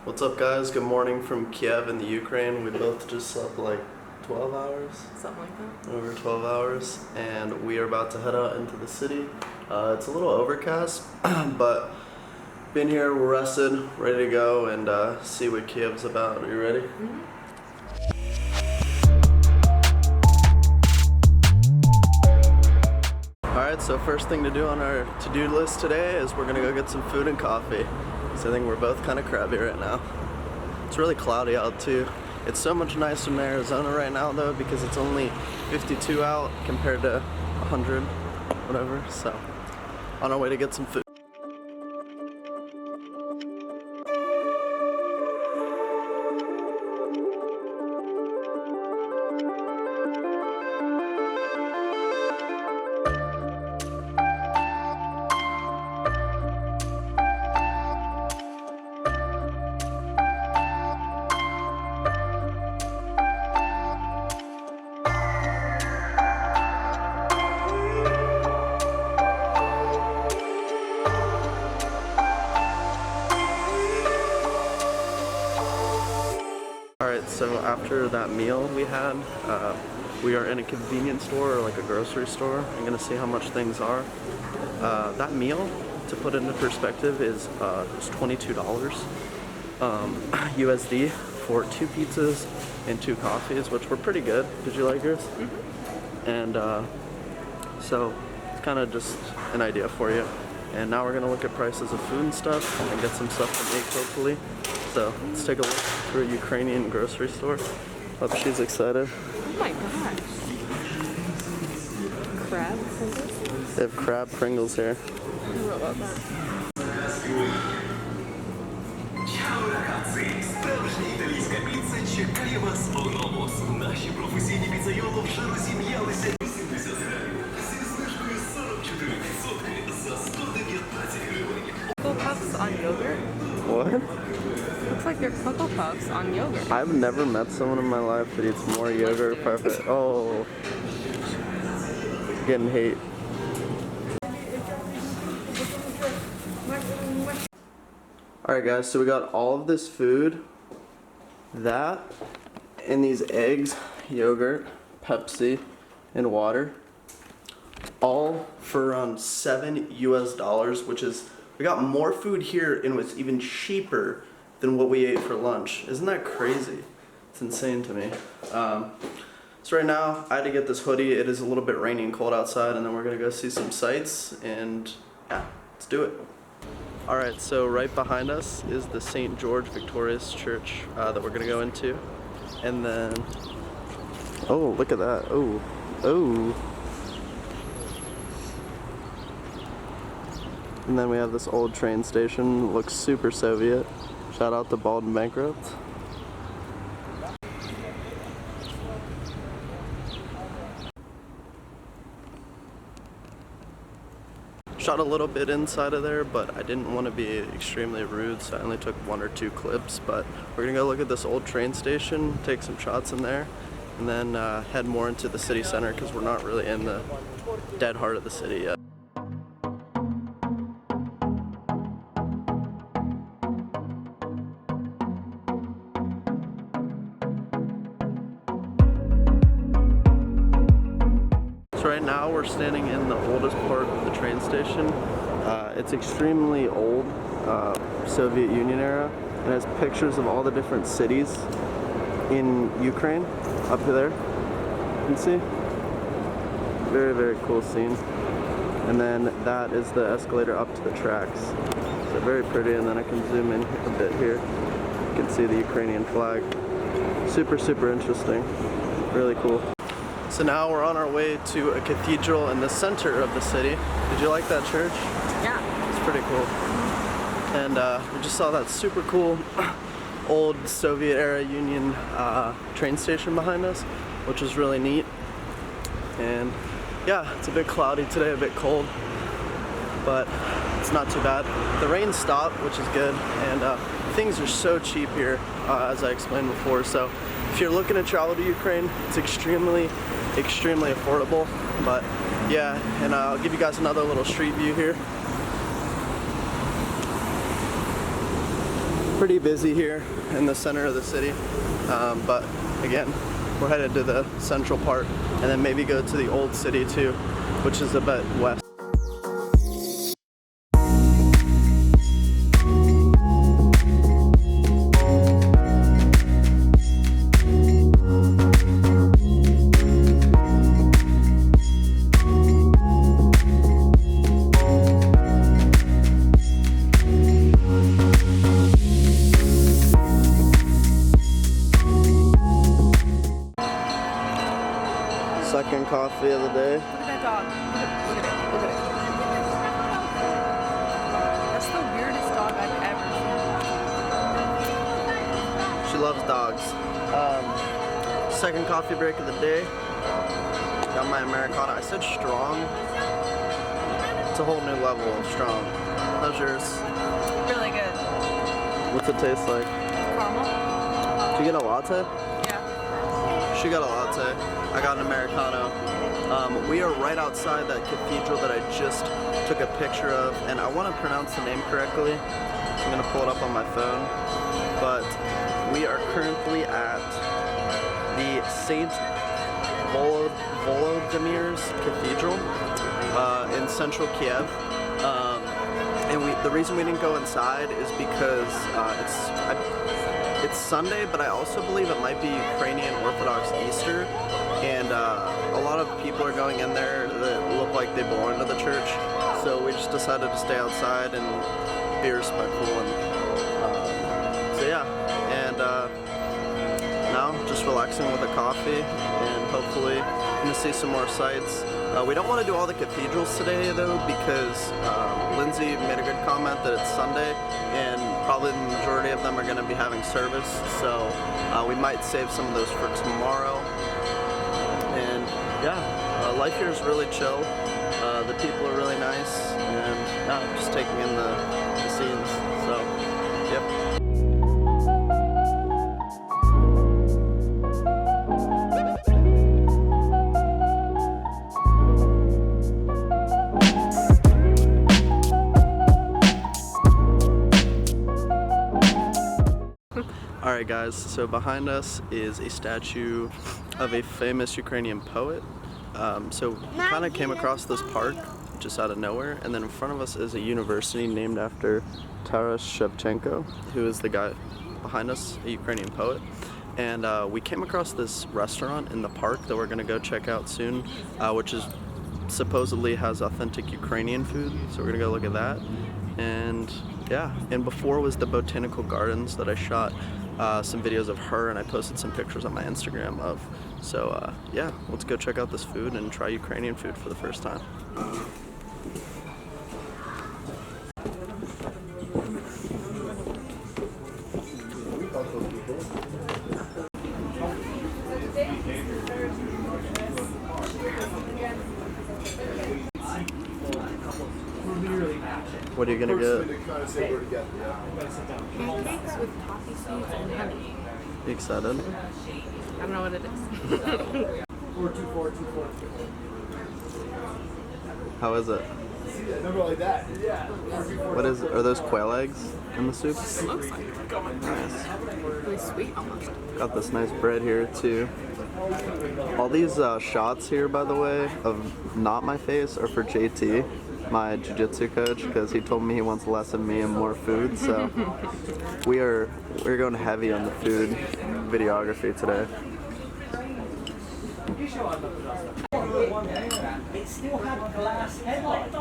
What's up, guys? Good morning from Kiev in the Ukraine. We both just slept like 12 hours? Something like that. Over 12 hours. And we are about to head out into the city. It's a little overcast, but been here, we're rested, ready to go and see what Kiev's about. Are you ready? Mm-hmm. Alright, so first thing to do on our to-do list today is we're gonna go get some food and coffee. So I think we're both kind of crabby right now. It's really cloudy out too. It's so much nicer in Arizona right now though because it's only 52 out compared to 100, whatever. So on our way to get some food. Alright, so after that meal we had, we are in a convenience store or like a grocery store. I'm gonna see how much things are. That meal, to put it into perspective, is $22 USD for 2 pizzas and 2 coffees, which were pretty good. Did you like yours? Mm-hmm. And so it's kind of just an idea for you. And now we're gonna look at prices of food and stuff and get some stuff to make, hopefully. So let's take a look through a Ukrainian grocery store. Hope she's excited. Oh my gosh. Crab Pringles? They have crab Pringles here. I don't know about that. Ciao ragazzi! Справжня італійська піца чекає вас у новус. Наші професійні піцайоли вже розім'ялися 80 грамів. Зі знижкою 44% за 119 гривень. Cocoa Puffs on yogurt? What? Looks like they're Cocoa Puffs on yogurt. I've never met someone in my life that eats more yogurt. Perfect. Oh. Getting hate. Alright guys, so we got all of this food, that, and these eggs, yogurt, Pepsi, and water, all for around $7 US, which is, we got more food here and it was even cheaper than what we ate for lunch. Isn't that crazy? It's insane to me. So right now, I had to get this hoodie. It is a little bit rainy and cold outside, and then we're gonna go see some sights, and yeah, let's do it. Alright, so right behind us is the St. George Victorious Church that we're gonna go into. And then, oh, look at that. Oh, oh. And then we have this old train station. Looks super Soviet. Shout out to Bald and Bankrupt. Shot a little bit inside of there, but I didn't want to be extremely rude, so I only took 1 or 2 clips. But we're gonna go look at this old train station, take some shots in there, and then head more into the city center because we're not really in the dead heart of the city yet. So right now we're standing in the oldest part of the train station. It's extremely old, Soviet Union era, and has pictures of all the different cities in Ukraine up there. You can see. Very, very cool scene. And then that is the escalator up to the tracks. So very pretty, and then I can zoom in a bit here. You can see the Ukrainian flag. Super, super interesting. Really cool. So now we're on our way to a cathedral in the center of the city. Did you like that church? Yeah. It's pretty cool. And we just saw that super cool old Soviet era Union train station behind us, which was really neat. And yeah, it's a bit cloudy today, a bit cold, but it's not too bad. The rain stopped, which is good, and things are so cheap here, as I explained before. So if you're looking to travel to Ukraine, it's extremely affordable. But yeah, and I'll give you guys another little street view here. pretty busy here in the center of the city, but again, we're headed to the central part and then maybe go to the old city too, which is a bit west. Second coffee of the day. Look at that dog. Look at it. Look at it. That's the weirdest dog I've ever seen. She loves dogs. Second coffee break of the day. Got my Americano. I said strong. It's a whole new level of strong. How's yours? Really good. What's it taste like? Caramel? Did you get a latte? Yeah. She got a latte. I got an Americano. We are right outside that cathedral that I just took a picture of, and I want to pronounce the name correctly. So I'm going to pull it up on my phone. But we are currently at the St. Volodymyr's Cathedral in central Kiev. And the reason we didn't go inside is because it's Sunday, but I also believe it might be Ukrainian Orthodox Easter, and a lot of people are going in there that look like they belong to the church, so we just decided to stay outside and be respectful, and so yeah, and now just relaxing with a coffee, and hopefully gonna see some more sights. We don't want to do all the cathedrals today though, because Lindsay made a good comment that it's Sunday and probably the majority of them are going to be having service, so we might save some of those for tomorrow. And yeah, life here is really chill. The people are really nice, and yeah, just taking in the scenes. So, yep. Alright guys, so behind us is a statue of a famous Ukrainian poet. So we kind of came across this park just out of nowhere, and then in front of us is a university named after Taras Shevchenko, who is the guy behind us, a Ukrainian poet. And we came across this restaurant in the park that we're going to go check out soon, which is supposedly has authentic Ukrainian food, so we're going to go look at that. And yeah, and before was the botanical gardens that I shot some videos of her, and I posted some pictures on my Instagram of. So yeah, let's go check out this food and try Ukrainian food for the first time. What are you gonna get? Pancakes with coffee seeds and honey. You excited? I don't know what it is. How is it? What is it? Are those quail eggs in the soup? It looks like it. Nice. Really sweet almost. Got this nice bread here too. All these shots here, by the way, of not my face are for JT, my jiu-jitsu coach, because he told me he wants less of me and more food. So we're going heavy on the food videography today. It still had glass headlights.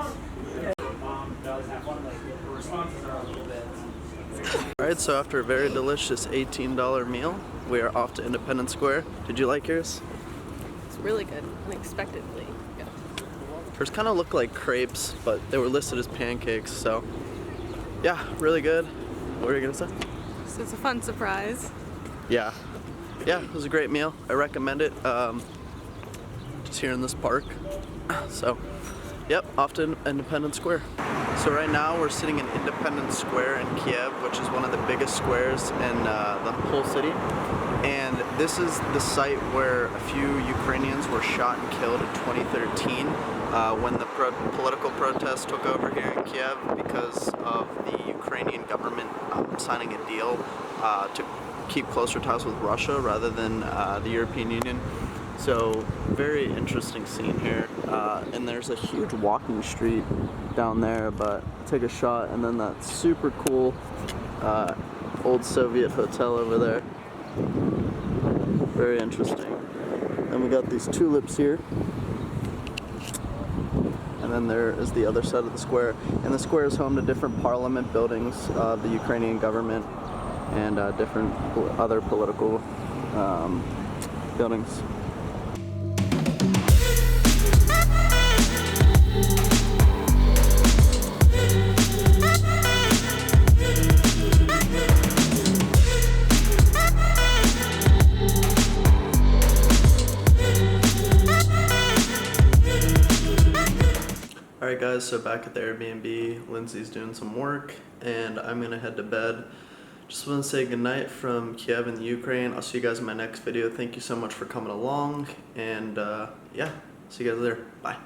Alright, so after a very delicious $18 meal, we are off to Independence Square. Did you like yours? It's really good, unexpectedly. Yeah. Hers kind of looked like crepes, but they were listed as pancakes, so yeah, really good. What were you gonna say? So it's a fun surprise. Yeah, it was a great meal. I recommend it. Just here in this park. So, yep, off to Independence Square. So right now we're sitting in Independence Square in Kiev, which is one of the biggest squares in the whole city. And this is the site where a few Ukrainians were shot and killed in 2013 when the political protests took over here in Kiev because of the Ukrainian government signing a deal to keep closer ties with Russia rather than the European Union. So very interesting scene here, and there's a huge walking street down there, but take a shot, and then that super cool old Soviet hotel over there. Very interesting. Then we got these tulips here, and then there is the other side of the square, and the square is home to different parliament buildings of the Ukrainian government and different other political buildings. Alright guys, so back at the Airbnb, Lindsay's doing some work, and I'm gonna head to bed. Just want to say goodnight from Kiev in the Ukraine. I'll see you guys in my next video. Thank you so much for coming along, and yeah, see you guys later. Bye.